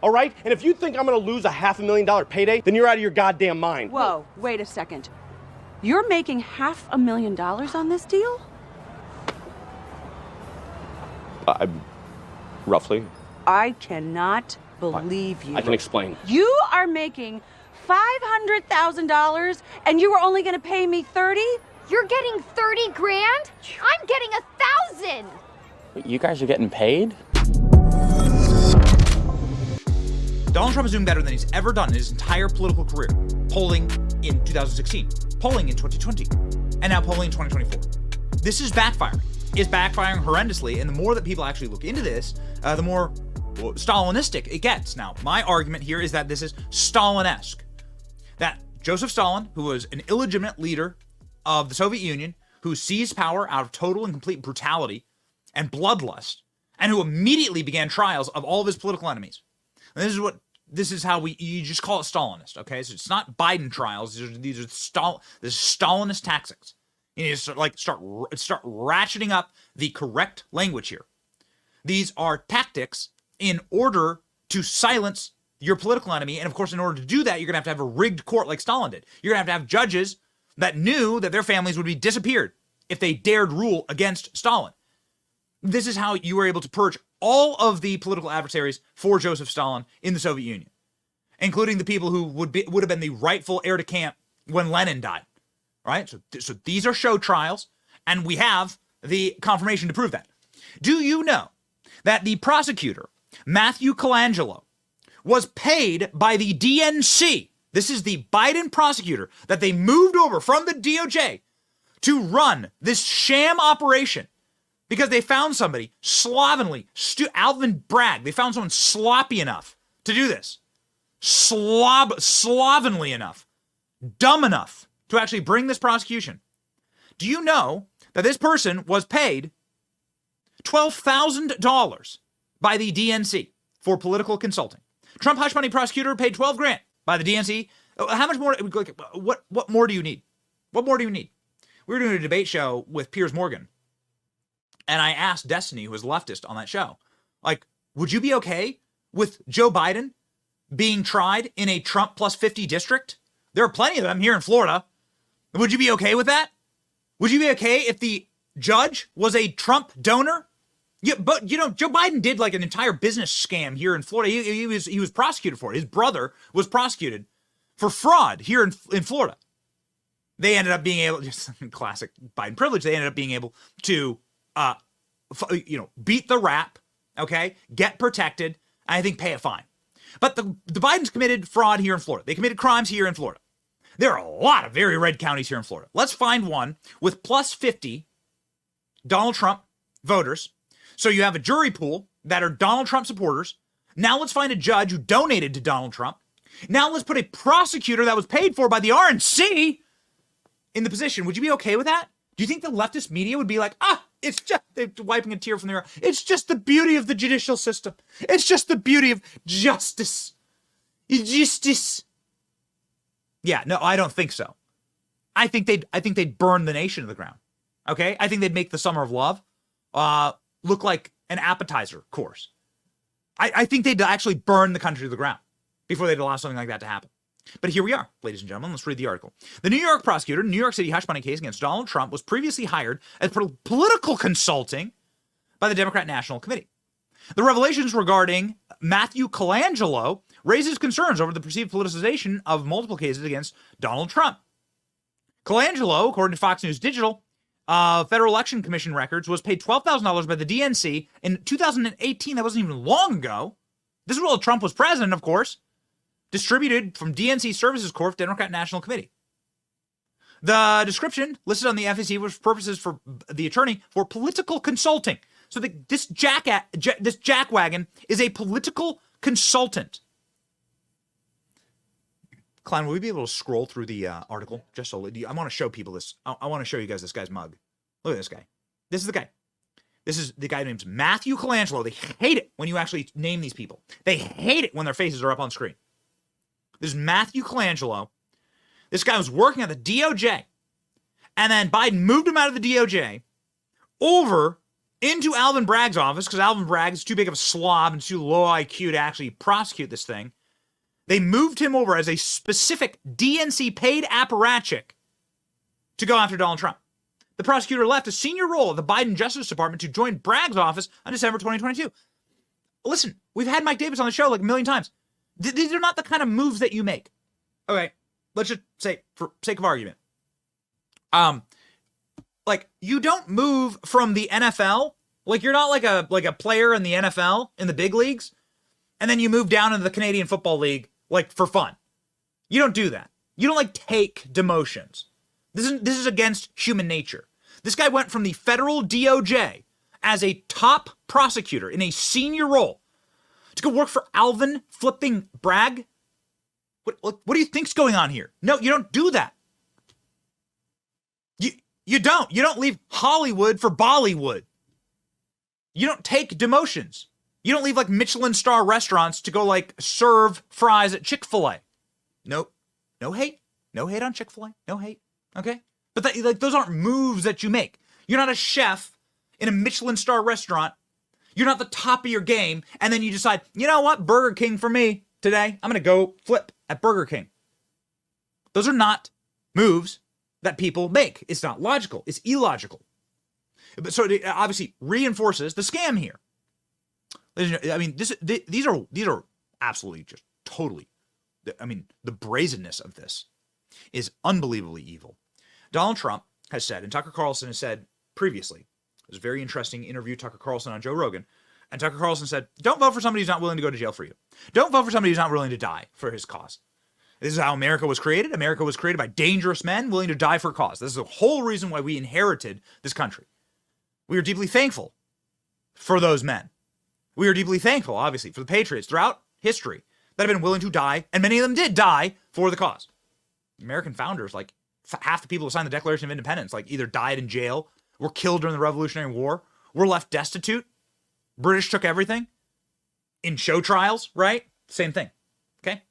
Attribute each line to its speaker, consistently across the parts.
Speaker 1: all right? And if you think I'm gonna lose a $500,000 payday, then you're out of your goddamn mind.
Speaker 2: Whoa, wait a second. You're making $500,000 on this deal?
Speaker 1: Roughly.
Speaker 2: I cannot believe you.
Speaker 1: I can explain.
Speaker 2: You are making $500,000 and you were only gonna pay me 30?
Speaker 3: You're getting 30 grand? I'm getting 1,000.
Speaker 4: You guys are getting paid?
Speaker 5: Donald Trump is doing better than he's ever done in his entire political career. Polling in 2016, polling in 2020, and now polling in 2024. This is backfiring. It's backfiring horrendously, and the more that people actually look into this, the more Stalinistic it gets. Now, my argument here is that this is Stalin-esque. That Joseph Stalin, who was an illegitimate leader of the Soviet Union, who seized power out of total and complete brutality and bloodlust, and who immediately began trials of all of his political enemies. And this is how you just call it Stalinist, okay? So it's not Biden trials. These are Stalinist tactics. You need to start ratcheting up the correct language here. These are tactics in order to silence your political enemy. And of course, in order to do that, you're going to have a rigged court like Stalin did. You're going to have judges that knew that their families would be disappeared if they dared rule against Stalin. This is how you were able to purge all of the political adversaries for Joseph Stalin in the Soviet Union, including the people who would have been the rightful heir to camp when Lenin died. Right? So these are show trials, and we have the confirmation to prove that. Do you know that the prosecutor, Matthew Colangelo, was paid by the DNC? This is the Biden prosecutor that they moved over from the DOJ to run this sham operation because they found somebody slovenly, Alvin Bragg, they found someone sloppy enough to do this. Slovenly enough, dumb enough to actually bring this prosecution. Do you know that this person was paid $12,000 by the DNC for political consulting? Trump hush money prosecutor paid 12 grand by the DNC. How much more? What more do you need? What more do you need? We were doing a debate show with Piers Morgan, and I asked Destiny, who was leftist on that show, would you be okay with Joe Biden being tried in a Trump plus 50 district? There are plenty of them here in Florida. Would you be okay with that? Would you be okay if the judge was a Trump donor? Yeah, but Joe Biden did an entire business scam here in Florida. He was prosecuted for it. His brother was prosecuted for fraud here in Florida. They ended up being able, just classic Biden privilege. They ended up being able to, beat the rap, okay, get protected, and I think pay a fine. But the Bidens committed fraud here in Florida. They committed crimes here in Florida. There are a lot of very red counties here in Florida. Let's find one with plus 50 Donald Trump voters. So you have a jury pool that are Donald Trump supporters. Now let's find a judge who donated to Donald Trump. Now let's put a prosecutor that was paid for by the RNC in the position. Would you be okay with that? Do you think the leftist media would be like, it's just, they're wiping a tear from their eye. It's just the beauty of the judicial system. It's just the beauty of justice. Justice. Yeah, no, I don't think so. I think they'd burn the nation to the ground. Okay? I think they'd make the Summer of Love look like an appetizer course. I think they'd actually burn the country to the ground before they'd allow something like that to happen. But here we are, ladies and gentlemen. Let's read the article. The New York prosecutor, New York City hush money case against Donald Trump was previously hired as political consulting by the Democrat National Committee. The revelations regarding Matthew Colangelo raises concerns over the perceived politicization of multiple cases against Donald Trump. Colangelo, according to Fox News Digital, Federal Election Commission records, was paid $12,000 by the DNC in 2018. That wasn't even long ago. This is while Trump was president, of course. Distributed from DNC Services Corp, Democrat National Committee. The description listed on the FEC was purposes for the attorney for political consulting. So this jackwagon is a political consultant. Klein, will we be able to scroll through the article? Just so I want to show people this. I want to show you guys this guy's mug. Look at this guy. This is the guy. This is the guy named Matthew Colangelo. They hate it when you actually name these people. They hate it when their faces are up on screen. This is Matthew Colangelo. This guy was working at the DOJ. And then Biden moved him out of the DOJ over into Alvin Bragg's office, because Alvin Bragg is too big of a slob and too low IQ to actually prosecute this thing. They moved him over as a specific DNC paid apparatchik to go after Donald Trump. The prosecutor left a senior role at the Biden Justice Department to join Bragg's office on December 2022. Listen, we've had Mike Davis on the show like a million times. These are not the kind of moves that you make. Okay, let's just say, for sake of argument, like, you don't move from the NFL. Like, you're not like a player in the NFL in the big leagues, and then you move down into the Canadian Football League like for fun. You don't do that. You don't like take demotions. This is against human nature. This guy went from the federal DOJ as a top prosecutor in a senior role to go work for Alvin flipping Bragg. What do you think's going on here? No, you don't do that. You don't. You don't leave Hollywood for Bollywood. You don't take demotions. You don't leave like Michelin star restaurants to go like serve fries at Chick-fil-A. Nope. No hate. No hate on Chick-fil-A. No hate. Okay? But like those aren't moves that you make. You're not a chef in a Michelin star restaurant. You're not the top of your game. And then you decide, you know what? Burger King for me today. I'm going to go flip at Burger King. Those are not moves that people make. It's not logical. It's illogical. But so it obviously reinforces the scam here. I mean, these are absolutely just totally. I mean, the brazenness of this is unbelievably evil. Donald Trump has said, and Tucker Carlson has said previously, it was a very interesting interview, Tucker Carlson on Joe Rogan, and Tucker Carlson said, don't vote for somebody who's not willing to go to jail for you. Don't vote for somebody who's not willing to die for his cause. This is how America was created. America was created by dangerous men willing to die for a cause. This is the whole reason why we inherited this country. We are deeply thankful for those men. We are deeply thankful, obviously, for the patriots throughout history that have been willing to die, and many of them did die for the cause. American founders, like half the people who signed the Declaration of Independence, like either died in jail, were killed during the Revolutionary War, were left destitute. British took everything in show trials, right? Same thing. Okay?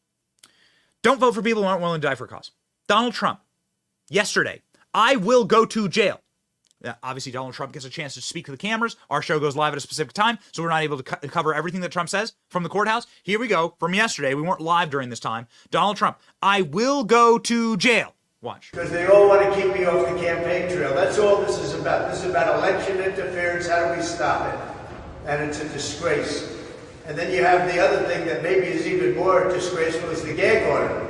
Speaker 5: Don't vote for people who aren't willing to die for a cause. Donald Trump, yesterday, I will go to jail. Obviously, Donald Trump gets a chance to speak to the cameras. Our show goes live at a specific time, so we're not able to cover everything that Trump says from the courthouse. Here we go. From yesterday, we weren't live during this time. Donald Trump, I will go to jail. Watch.
Speaker 6: Because they all want to keep me off the campaign trail. That's all this is about. This is about election interference. How do we stop it? And it's a disgrace. And then you have the other thing that maybe is even more disgraceful is the gag order,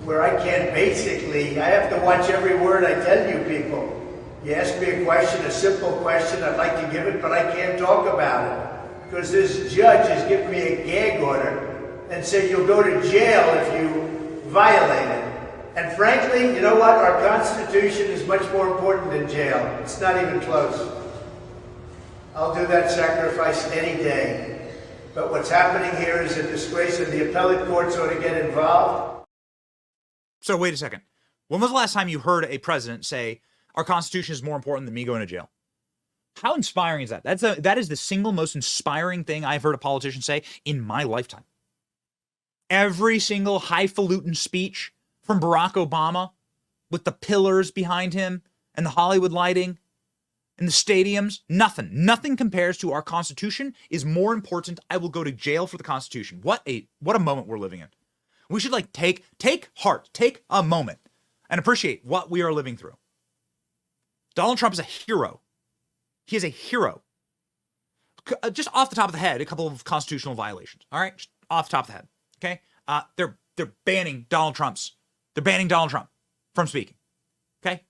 Speaker 6: where I can't basically, I have to watch every word I tell you people. You ask me a question, a simple question, I'd like to give it, but I can't talk about it. Because this judge has given me a gag order and said you'll go to jail if you violate it. And frankly, you know what? Our Constitution is much more important than jail. It's not even close. I'll do that sacrifice any day. But what's happening here is a disgrace, and the appellate courts ought to get involved.
Speaker 5: So wait a second. When was the last time you heard a president say, our Constitution is more important than me going to jail? How inspiring is that? That is the single most inspiring thing I've heard a politician say in my lifetime. Every single highfalutin speech from Barack Obama with the pillars behind him and the Hollywood lighting and the stadiums, nothing compares to our Constitution is more important. I will go to jail for the Constitution. What a moment we're living in. We should like take heart, take a moment and appreciate what we are living through. Donald Trump is a hero. He is a hero. Just off the top of the head, a couple of constitutional violations. All right, just off the top of the head. Okay, they're banning Donald Trump from speaking. Okay,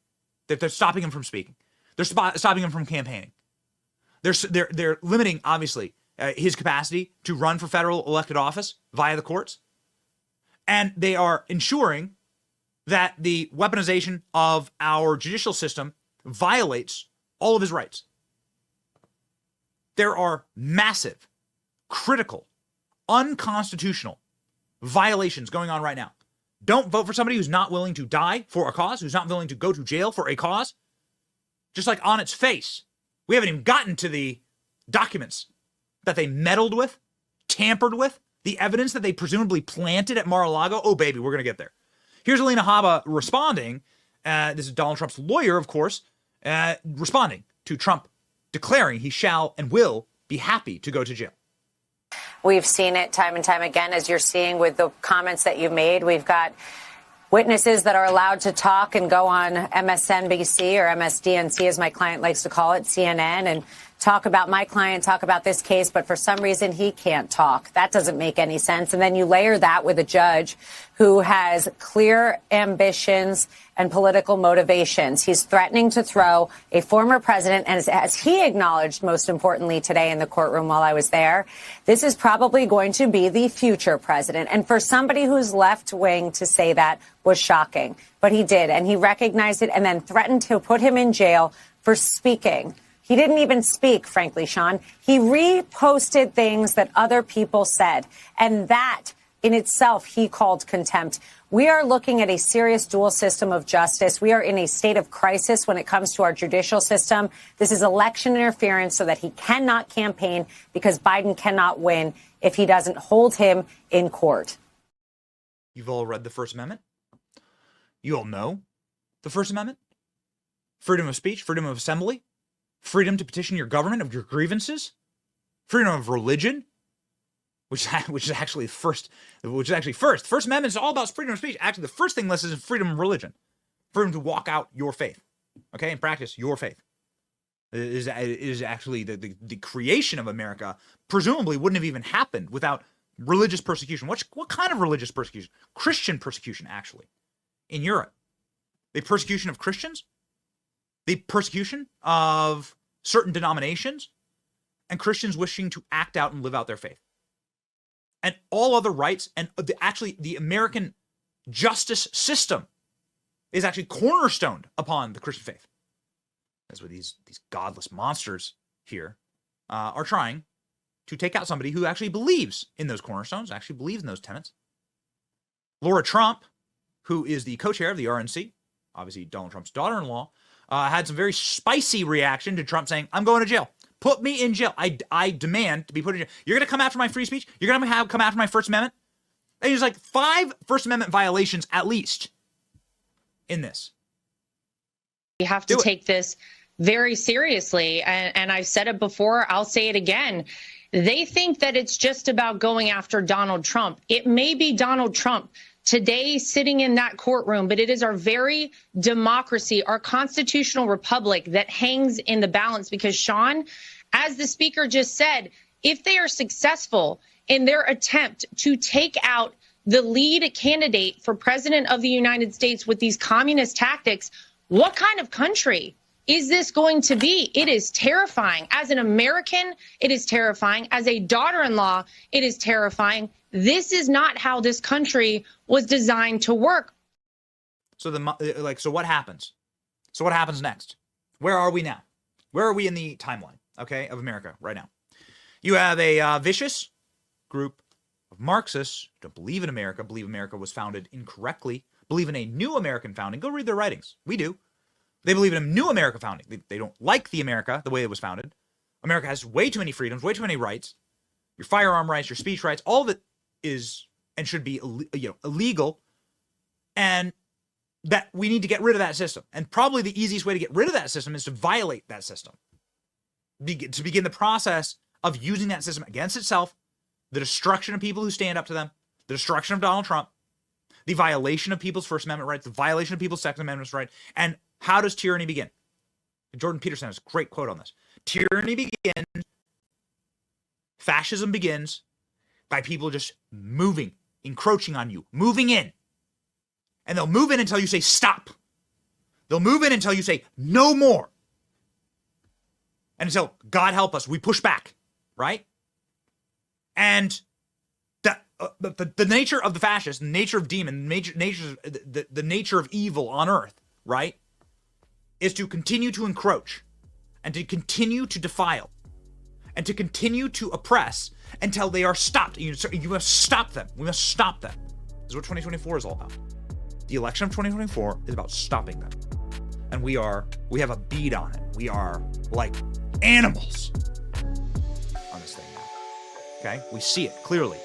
Speaker 5: they're stopping him from speaking. They're stopping him from campaigning. They're limiting obviously his capacity to run for federal elected office via the courts, and they are ensuring that the weaponization of our judicial system violates all of his rights. There are massive, critical, unconstitutional violations going on right now. Don't vote for somebody who's not willing to die for a cause, who's not willing to go to jail for a cause. Just like on its face, we haven't even gotten to the documents that they meddled with, tampered with, the evidence that they presumably planted at Mar-a-Lago. Oh, baby, we're going to get there. Here's Alina Habba responding. This is Donald Trump's lawyer, of course, responding to Trump declaring he shall and will be happy to go to jail.
Speaker 7: We've seen it time and time again, as you're seeing with the comments that you made. We've got witnesses that are allowed to talk and go on MSNBC or MSDNC, as my client likes to call it, CNN, and talk about my client, talk about this case, but for some reason he can't talk. That doesn't make any sense. And then you layer that with a judge who has clear ambitions and political motivations. He's threatening to throw a former president, and as he acknowledged, most importantly today in the courtroom while I was there, this is probably going to be the future president. And for somebody who's left wing to say that was shocking. But he did, and he recognized it and then threatened to put him in jail for speaking. He didn't even speak, frankly, Sean. He reposted things that other people said. And that in itself, he called contempt. We are looking at a serious dual system of justice. We are in a state of crisis when it comes to our judicial system. This is election interference so that he cannot campaign because Biden cannot win if he doesn't hold him in court.
Speaker 5: You've all read the First Amendment. You all know the First Amendment. Freedom of speech, freedom of assembly. Freedom to petition your government of your grievances, freedom of religion, which is actually first. First Amendment is all about freedom of speech. Actually, the first thing listed is freedom of religion, freedom to walk out your faith, okay, and practice your faith. It is actually the creation of America. Presumably, wouldn't have even happened without religious persecution. What kind of religious persecution? Christian persecution, actually, in Europe. The persecution of Christians. The persecution of certain denominations and Christians wishing to act out and live out their faith. And all other rights, and the American justice system is actually cornerstoned upon the Christian faith. That's what these godless monsters here are trying to take out somebody who actually believes in those cornerstones, actually believes in those tenets. Laura Trump, who is the co-chair of the RNC, obviously Donald Trump's daughter-in-law, had some very spicy reaction to Trump saying, I'm going to jail. Put me in jail. I demand to be put in jail. You're going to come after my free speech? You're going to come after my First Amendment? And there's like 5 First Amendment violations at least in this.
Speaker 8: We have to take this very seriously. And I've said it before, I'll say it again. They think that it's just about going after Donald Trump. It may be Donald Trump today sitting in that courtroom, but it is our very democracy, our constitutional republic that hangs in the balance because, Sean, as the speaker just said, if they are successful in their attempt to take out the lead candidate for president of the United States with these communist tactics, what kind of country is this going to be? It is terrifying. As an American, it is terrifying. As a daughter-in-law, it is terrifying. This is not how this country was designed to work.
Speaker 5: So so what happens? So what happens next? Where are we now? Where are we in the timeline, okay, of America right now? You have a vicious group of Marxists who don't believe in America, believe America was founded incorrectly, believe in a new American founding. Go read their writings. We do. They believe in a new America founding. They don't like the America the way it was founded. America has way too many freedoms, way too many rights. Your firearm rights, your speech rights, all of it is and should be illegal, and that we need to get rid of that system. And probably the easiest way to get rid of that system is to violate that system, to begin the process of using that system against itself, the destruction of people who stand up to them, the destruction of Donald Trump, the violation of people's First Amendment rights, the violation of people's Second Amendment rights. And how does tyranny begin? Jordan Peterson has a great quote on this. Tyranny begins, fascism begins by people just moving, encroaching on you, moving in. And they'll move in until you say stop. They'll move in until you say no more. And until, God help us, we push back, right? And the nature of the fascist, the nature of demon, the nature of evil on earth, right, is to continue to encroach and to continue to defile and to continue to oppress until they are stopped. You must stop them. We must stop them. This is what 2024 is all about. The election of 2024 is about stopping them. And we have a bead on it. We are like animals on this thing now. Okay? We see it clearly.